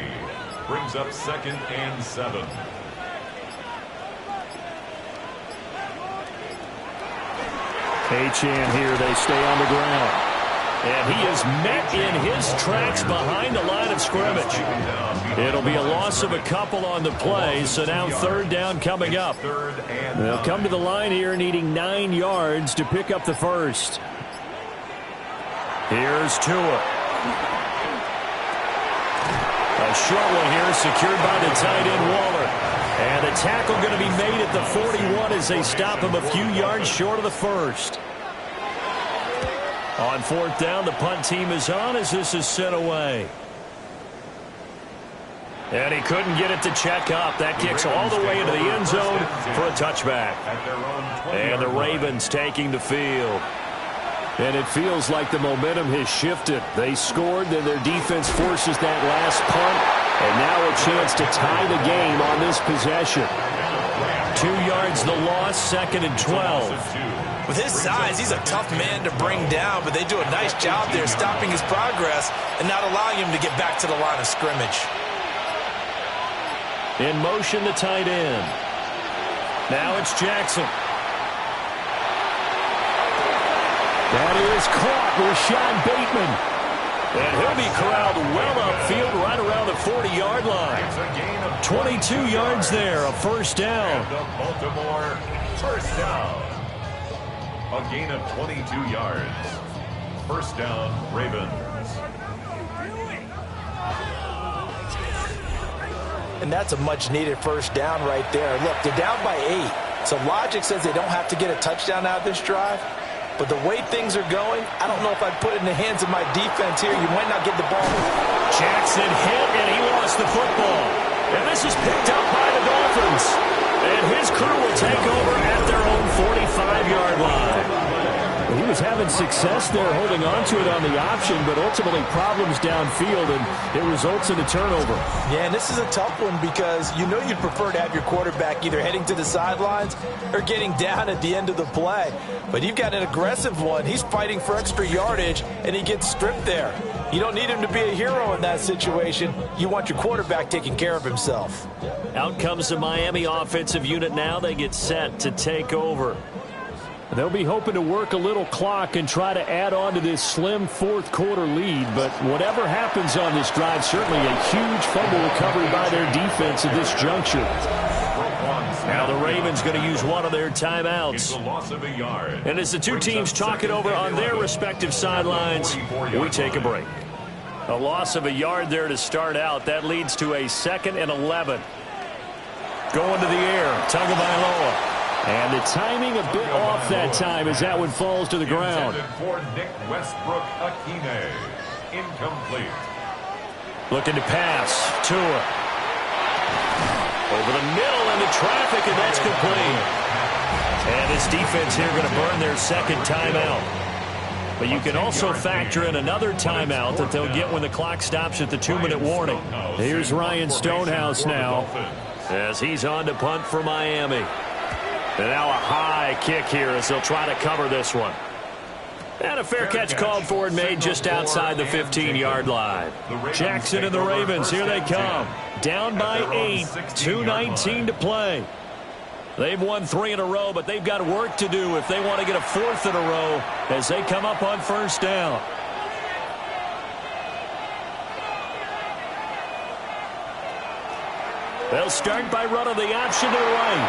Brings up 2nd and 7. Achane here, they stay on the ground. And he is met in his tracks behind the line of scrimmage. It'll be a loss of a couple on the play, so now 3rd down coming up. They'll come to the line here needing 9 yards to pick up the first. Here's Tua. A short one here secured by the tight end Waller. And a tackle going to be made at the 41 as they stop him a few yards short of the first. On 4th down, the punt team is on as this is sent away. And he couldn't get it to check up. That kicks all the way into the end zone for a touchback. And the Ravens taking the field. And it feels like the momentum has shifted. They scored, then their defense forces that last punt. And now a chance to tie the game on this possession. 2 yards the loss, 2nd and 12. With his size, he's a tough man to bring down, but they do a nice job there stopping his progress and not allowing him to get back to the line of scrimmage. In motion, the tight end. Now it's Jackson. That is caught, Rashad Bateman. And he'll be corralled well upfield right around the 40-yard line. 22 yards there, a first down. And the Baltimore first down. A gain of 22 yards. First down, Ravens. And that's a much-needed first down right there. Look, they're down by 8. So logic says they don't have to get a touchdown out of this drive. But the way things are going, I don't know if I'd put it in the hands of my defense here. You might not get the ball. Jackson hit, and he lost the football. And this is picked up by the Dolphins. And his crew will take over at their own 45-yard line. He was having success there holding on to it on the option, but ultimately problems downfield, and it results in a turnover. Yeah, and this is a tough one because you know you'd prefer to have your quarterback either heading to the sidelines or getting down at the end of the play. But you've got an aggressive one. He's fighting for extra yardage, and he gets stripped there. You don't need him to be a hero in that situation. You want your quarterback taking care of himself. Out comes the Miami offensive unit now. They get set to take over. They'll be hoping to work a little clock and try to add on to this slim fourth-quarter lead. But whatever happens on this drive, certainly a huge fumble recovery by their defense at this juncture. Now the Ravens going to use one of their timeouts. And as the two teams talk it over on their respective sidelines, we take a break. A loss of a yard there to start out. That leads to a 2nd and 11. Going to the air, Tagovailoa. And the timing a bit off that time as that one falls to the ground. For Nick Westbrook-Ikhine. Incomplete. Looking to pass. Tua. Over the middle into traffic, and that's complete. And this defense here going to burn their 2nd timeout. But you can also factor in another timeout that they'll get when the clock stops at the 2-minute warning. Here's Ryan Stonehouse now as he's on to punt for Miami. And now a high kick here as they'll try to cover this one. And a fair catch called for and made just outside the 15-yard line. Jackson and the Ravens, here they come. Down by 8, 2:19 to play. They've won 3 in a row, but they've got work to do if they want to get a 4th in a row as they come up on first down. They'll start by running the option to the right.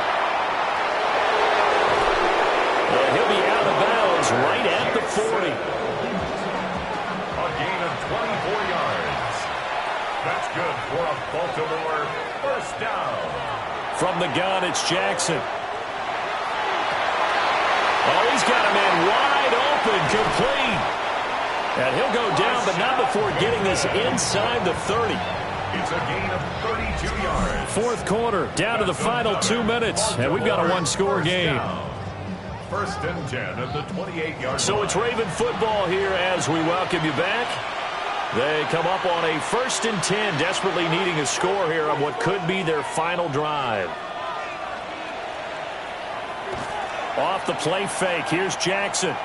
And he'll be out of bounds right at the 40. A gain of 24 yards. That's good for a Baltimore first down. From the gun, it's Jackson. Oh, he's got a man wide open, complete. And he'll go down, but not before getting this inside the 30. It's a gain of 32 yards. Fourth quarter, down to the final 2 minutes, and we've got a one-score game. First and 10 at the 28-yard So line. it's Raven football here as we welcome you back. They come up on a 1st and 10, desperately needing a score here on what could be their final drive. Off the play fake, here's Jackson.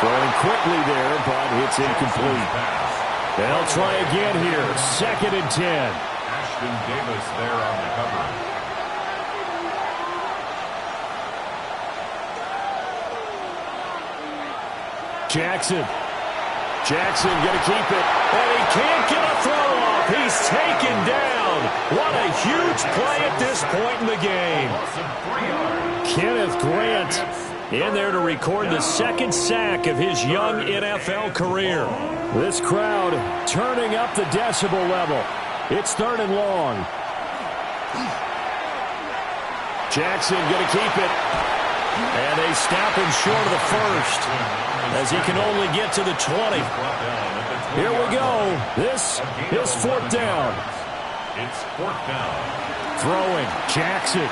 Throwing quickly there, but it's incomplete. They'll try again here, 2nd and 10. Ashton Davis there on the cover. Jackson going to keep it, and he can't get a throw off. He's taken down. What a huge play at this point in the game. Kenneth Grant in there to record the 2nd sack of his young NFL career. This crowd turning up the decibel level. It's 3rd and long. Jackson going to keep it. And they stop him short of the 1st as he can only get to the 20. Here we go. This is 4th down. It's 4th down. Throwing, Jackson.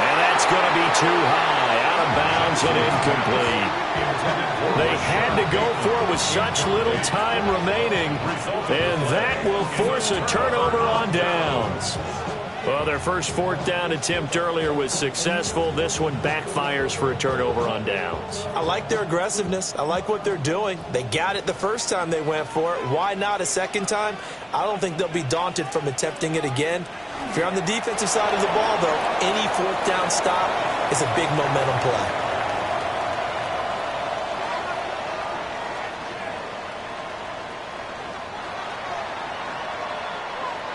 And that's going to be too high, out of bounds and incomplete. They had to go for it with such little time remaining, and that will force a turnover on downs. Well, their first 4th down attempt earlier was successful. This one backfires for a turnover on downs. I like their aggressiveness. I like what they're doing. They got it the first time they went for it. Why not a second time? I don't think they'll be daunted from attempting it again. If you're on the defensive side of the ball, though, any 4th down stop is a big momentum play.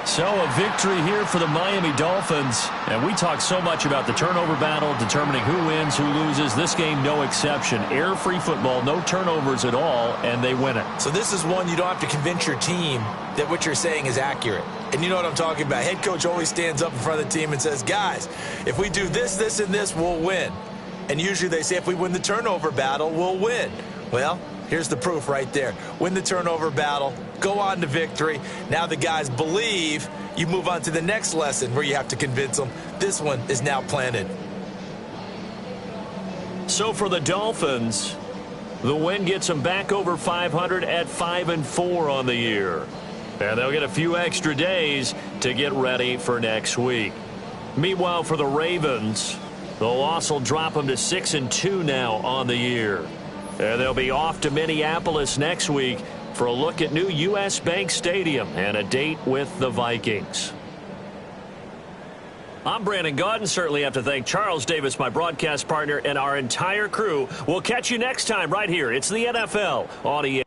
So a victory here for the Miami Dolphins. And we talk so much about the turnover battle, determining who wins, who loses. This game, no exception. Air-free football, no turnovers at all, and they win it. So this is one you don't have to convince your team that what you're saying is accurate. And you know what I'm talking about. Head coach always stands up in front of the team and says, guys, if we do this, this, and this, we'll win. And usually they say if we win the turnover battle, we'll win. Well, here's the proof right there. Win the turnover battle, go on to victory. Now the guys believe. You move on to the next lesson where you have to convince them. This one is now planted. So for the Dolphins, the win gets them back over 500 at 5-4 on the year. And they'll get a few extra days to get ready for next week. Meanwhile, for the Ravens, the loss will drop them to 6-2 now on the year. And they'll be off to Minneapolis next week for a look at new U.S. Bank Stadium and a date with the Vikings. I'm Brandon Gaudin. Certainly have to thank Charles Davis, my broadcast partner, and our entire crew. We'll catch you next time right here. It's the NFL on EA.